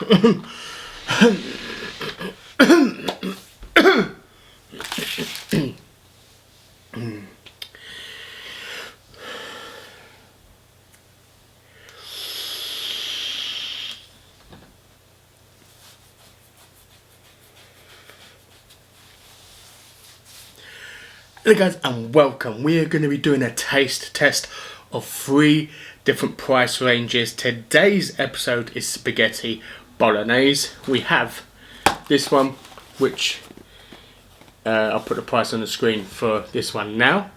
Hello guys and welcome. We are going to be doing a taste test of 3 different price ranges. Today's episode is spaghetti bolognese. We have this one, which I'll put the price on the screen for this one now.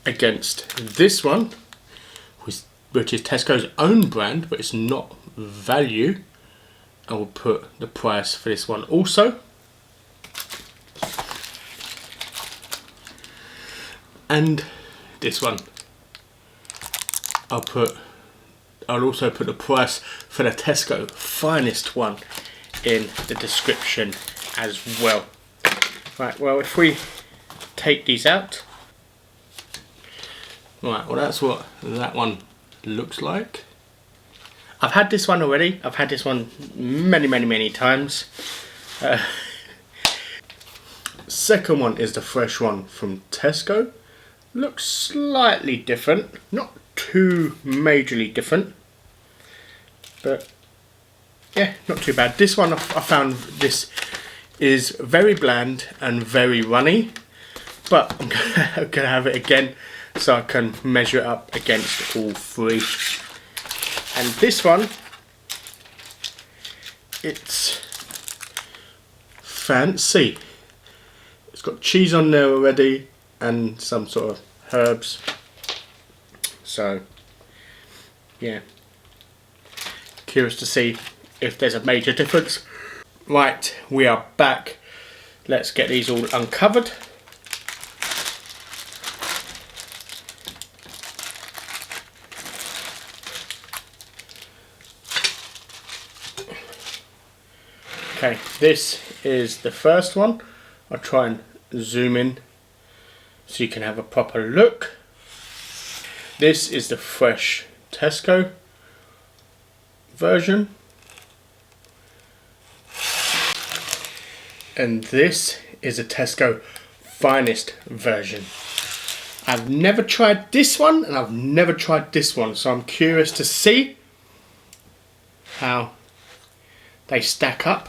Against this one, which is Tesco's own brand, but it's not value. I will put the price for this one also. And this one, I'll also put the price for the Tesco finest one in the description as well. Right, well, if we take these out, right, well, that's what that one looks like. I've had this one already. I've had this one many times. Second one is the fresh one from Tesco. Looks slightly different, not too majorly different, but yeah, not too bad. This one I found this is very bland and very runny, but I'm gonna have it again so I can measure it up against all 3. And this one, it's fancy. It's got cheese on there already and some sort of herbs. So, yeah. Curious to see if there's a major difference. Right, we are back. Let's get these all uncovered. Okay, this is the first one. I'll try and zoom in so you can have a proper look. This is the fresh Tesco version. And this is a Tesco finest version. I've never tried this one and I've never tried this one, so I'm curious to see how they stack up.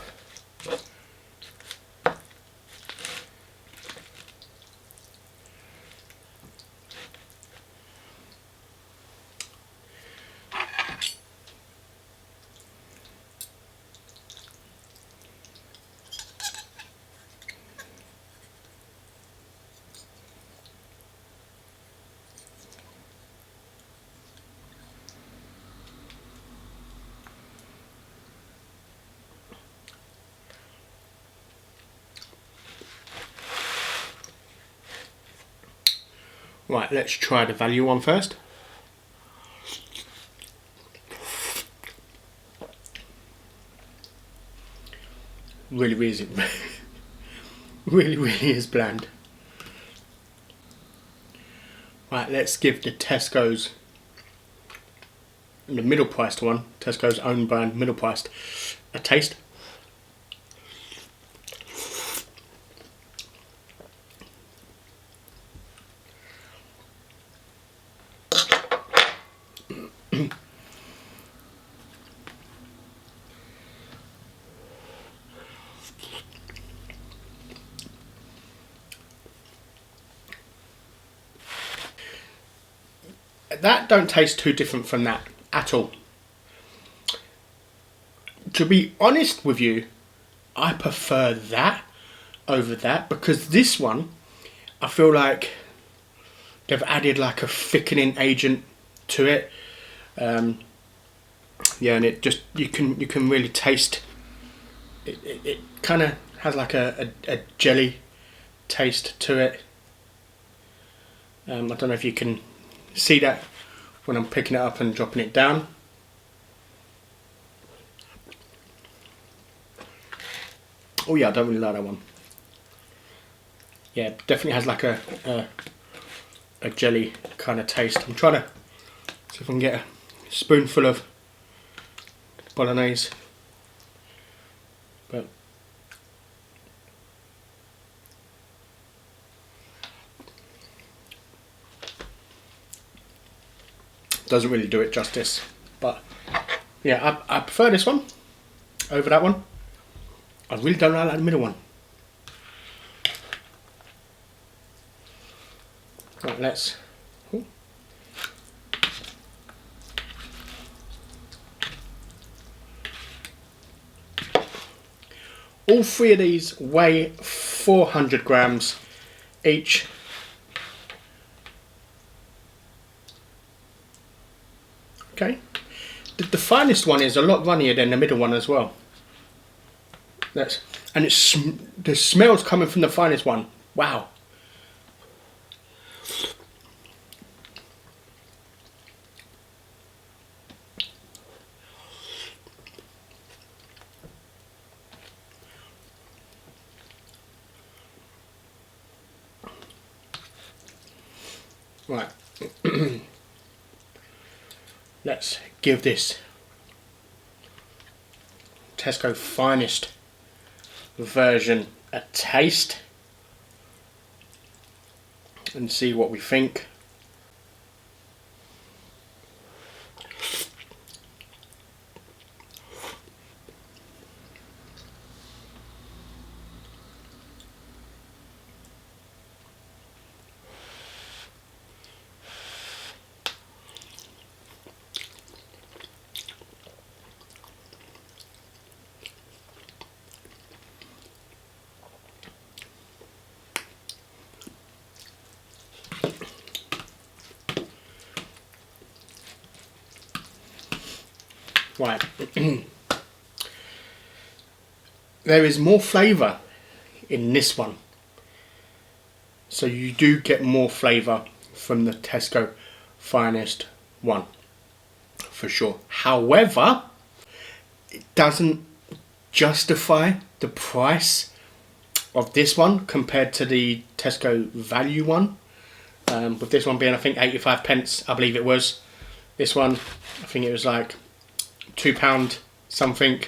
Right, let's try the value one first. Really is really is bland. Right, let's give the Tesco's, the middle priced one, Tesco's own brand middle priced, a taste. That don't taste too different from that at all. To be honest with you, I prefer that over that, because this one, I feel like they've added like a thickening agent to it. Yeah, and it just, you can really taste it. It kind of has like a jelly taste to it. I don't know if you can see that when I'm picking it up and dropping it down. Oh yeah, I don't really like that one. Yeah, it definitely has like a a jelly kind of taste. I'm trying to see if I can get a spoonful of bolognese, but doesn't really do it justice. But yeah, I prefer this one over that one. I really don't like the middle one. Right, let's. Ooh. All three of these weigh 400 grams each. Okay. The finest one is a lot runnier than the middle one as well. And the smells coming from the finest one. Wow. Right. Let's give this Tesco finest version a taste and see what we think. Right. There is more flavour in this one. So you do get more flavour from the Tesco finest one, for sure. However, it doesn't justify the price of this one compared to the Tesco value one. With this one being, I think, 85 pence, I believe it was. This one, I think it was like £2 something,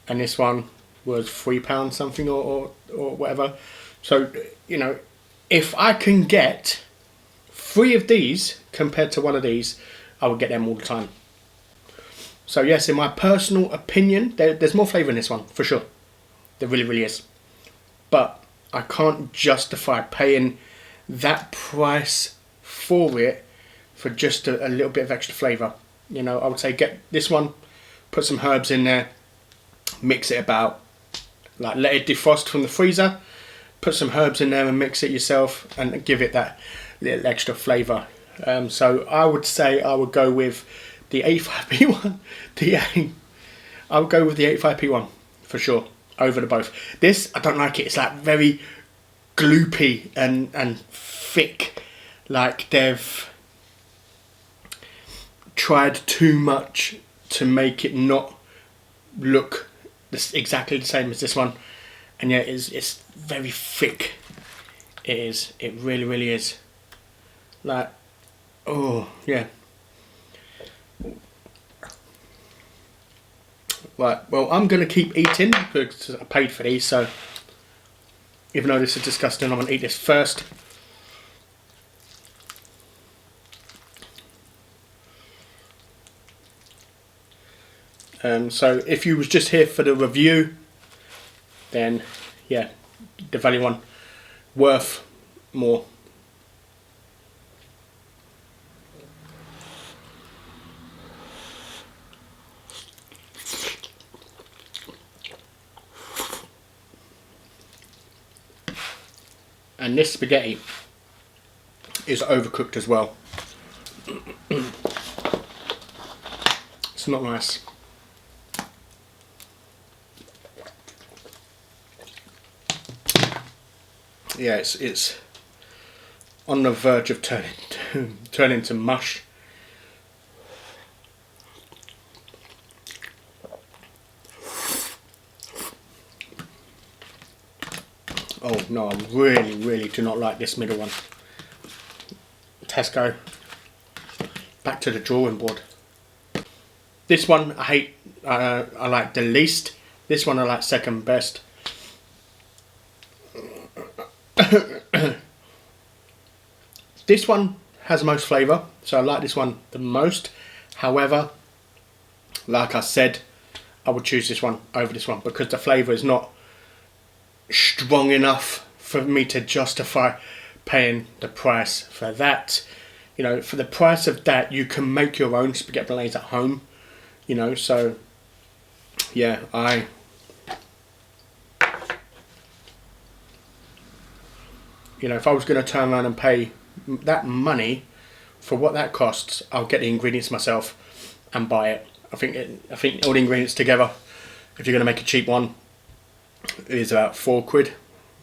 and this one was £3 something or whatever. So, you know, if I can get 3 of these compared to 1 of these, I would get them all the time. So yes, in my personal opinion, there's more flavour in this one, for sure. There really, really is. But I can't justify paying that price for it for just a little bit of extra flavour. You know, I would say get this one, put some herbs in there, mix it about, like let it defrost from the freezer, put some herbs in there and mix it yourself and give it that little extra flavour. So I would say I would go with the 85p one. I would go with the 85p one for sure over the both. This, I don't like it. It's like very gloopy and thick, like they've tried too much to make it not look exactly the same as this one, and yet it's very thick. It is. It really, really is. Like, oh yeah. Right. Well, I'm gonna keep eating because I paid for these. So even though this is disgusting, I'm gonna eat this first. So if you was just here for the review, then yeah, the value one worth more. And this spaghetti is overcooked as well. It's not nice. Yeah, it's on the verge of turning to mush. Oh no, I really, really do not like this middle one. Tesco. Back to the drawing board. This one I hate, I like the least. This one I like second best. This one has most flavour, so I like this one the most. However, like I said, I would choose this one over this one because the flavour is not strong enough for me to justify paying the price for that. You know, for the price of that, you can make your own spaghetti bolognese at home. You know, so yeah, you know, if I was going to turn around and pay that money for what that costs, I'll get the ingredients myself and buy it. I think all the ingredients together, if you're going to make a cheap one, is about £4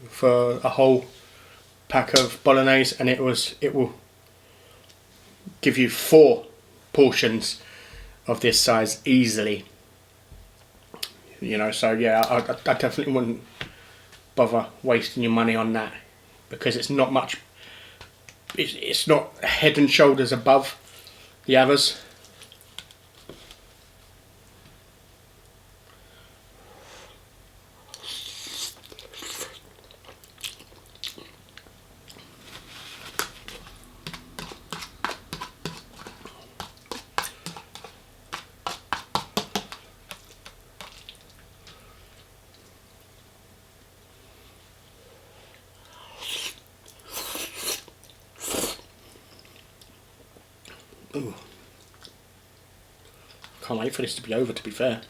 for a whole pack of bolognese, and it will give you 4 portions of this size easily. You know, so yeah, I definitely wouldn't bother wasting your money on that because it's not much. It's not head and shoulders above the others. Ooh. Can't wait for this to be over, to be fair.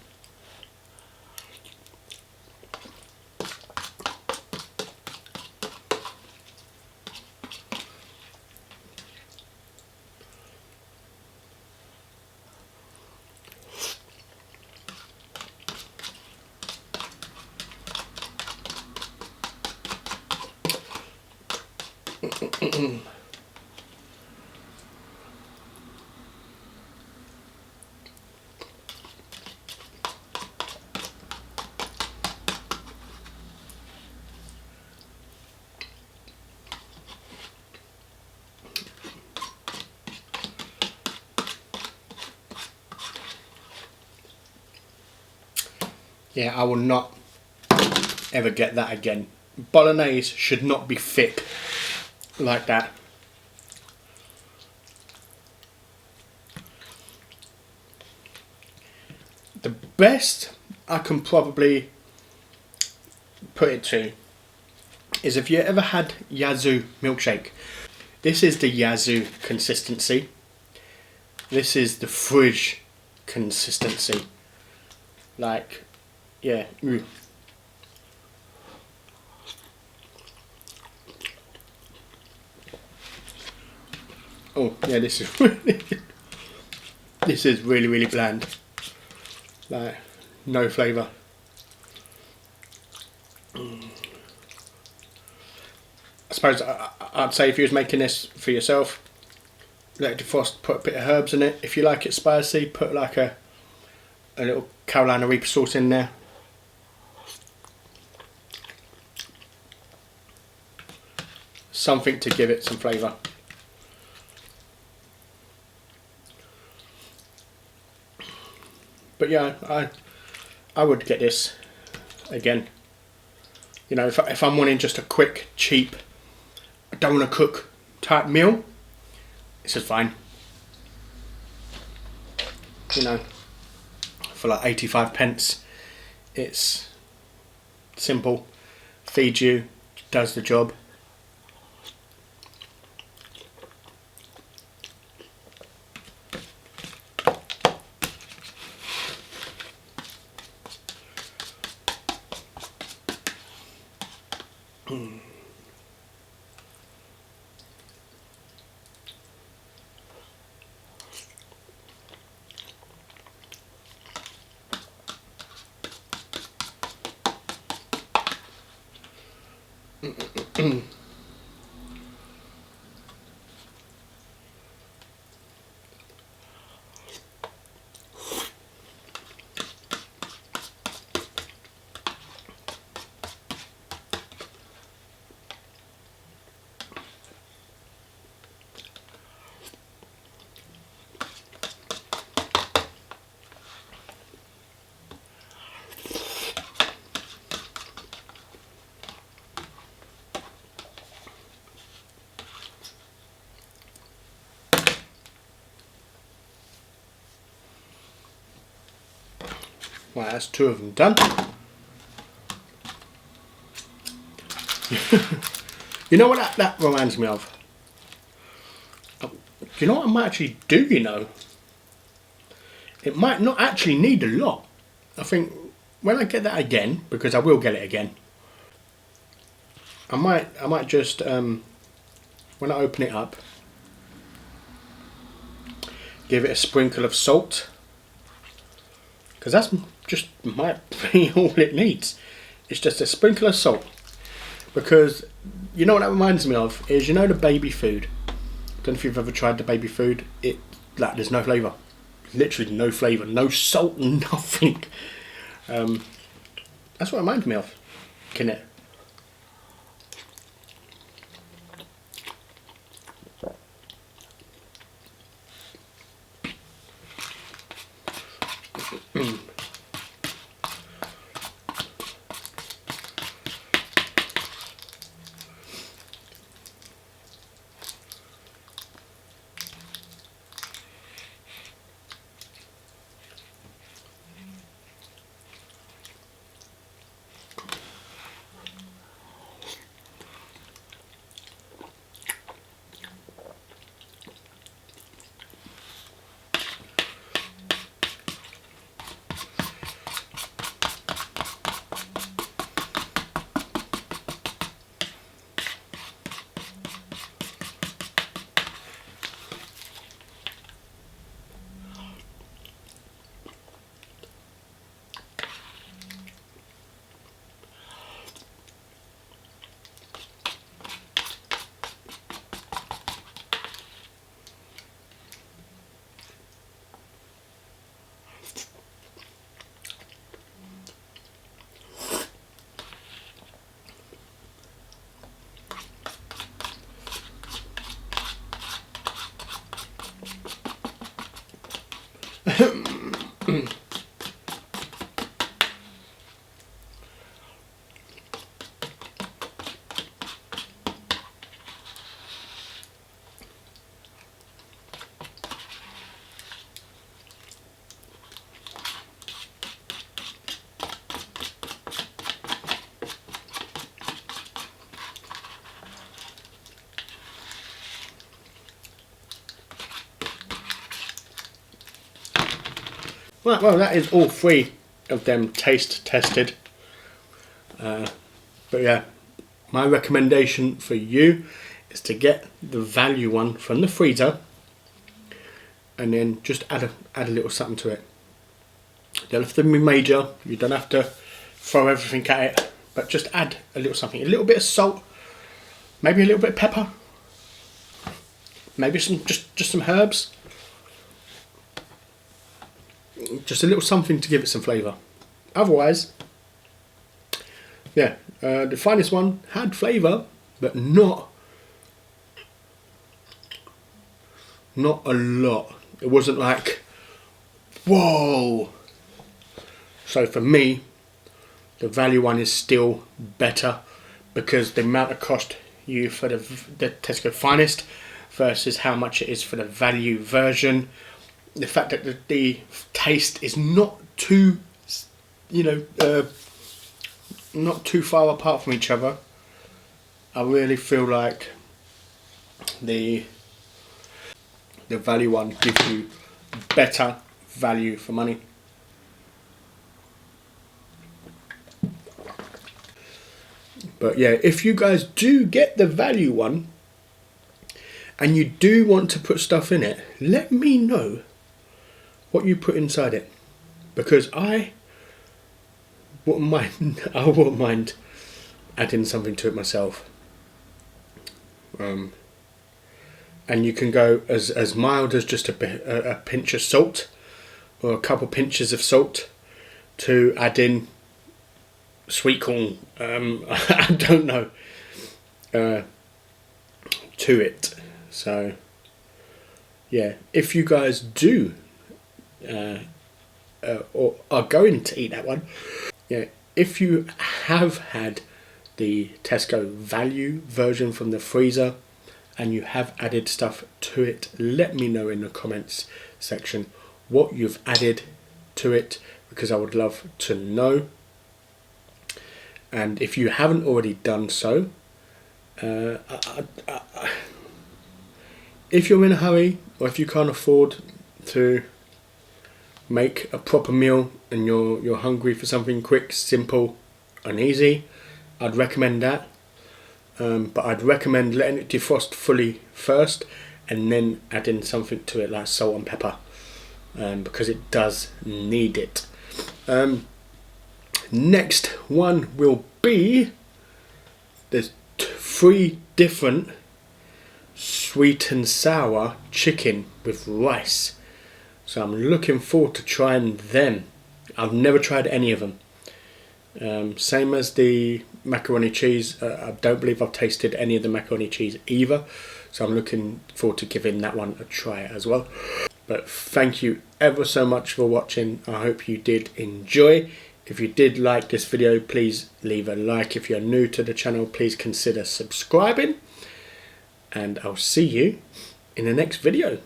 Yeah, I will not ever get that again. Bolognese should not be thick like that. The best I can probably put it to is if you ever had Yazoo milkshake. This is the Yazoo consistency. This is the fridge consistency. Like, yeah. Oh yeah, this is really, this is really, really bland. Like, no flavour. I suppose I'd say if you was making this for yourself, let it defrost, put a bit of herbs in it. If you like it spicy, put like a little Carolina Reaper sauce in there. Something to give it some flavour. But yeah, I would get this again. You know, if I'm wanting just a quick, cheap, I don't want to cook type meal, this is fine. You know, for like 85 pence, it's simple, feeds you, does the job. Right, that's 2 of them done. You know what that reminds me of? Do you know what I might actually do, you know? It might not actually need a lot. I think when I get that again, because I will get it again, I might just, when I open it up, give it a sprinkle of salt. Because that's just might be all it needs. It's just a sprinkle of salt. Because you know what that reminds me of is, you know, the baby food. I don't know if you've ever tried the baby food. There's no flavour, literally no flavour, no salt, nothing. That's what it reminds me of, can it? Right, well, that is all 3 of them taste tested. But yeah, my recommendation for you is to get the value one from the freezer, and then just add a little something to it. You don't have to be major. You don't have to throw everything at it, but just add a little something. A little bit of salt, maybe a little bit of pepper, maybe some just some herbs. Just a little something to give it some flavour. Otherwise, yeah, the finest one had flavour, but not a lot. It wasn't like, whoa. So for me, the value one is still better, because the amount it cost you for the Tesco Finest versus how much it is for the value version. The fact that the taste is not too, not too far apart from each other. I really feel like the value one gives you better value for money. But yeah, if you guys do get the value one and you do want to put stuff in it, let me know what you put inside it, because I wouldn't mind adding something to it myself. And you can go as mild as just a pinch of salt, or a couple pinches of salt, to add in sweet corn, I don't know, to it. So yeah, if you guys do or are going to eat that one, yeah, if you have had the Tesco value version from the freezer and you have added stuff to it, let me know in the comments section what you've added to it because I would love to know. And if you haven't already done so, if you're in a hurry, or if you can't afford to make a proper meal and you're hungry for something quick, simple and easy, I'd recommend that. But I'd recommend letting it defrost fully first and then adding something to it like salt and pepper, because it does need it. Next one will be, there's 3 different sweet and sour chicken with rice. So I'm looking forward to trying them. I've never tried any of them. Same as the macaroni cheese, I don't believe I've tasted any of the macaroni cheese either. So I'm looking forward to giving that one a try as well. But thank you ever so much for watching. I hope you did enjoy. If you did like this video, please leave a like. If you're new to the channel, please consider subscribing. And I'll see you in the next video.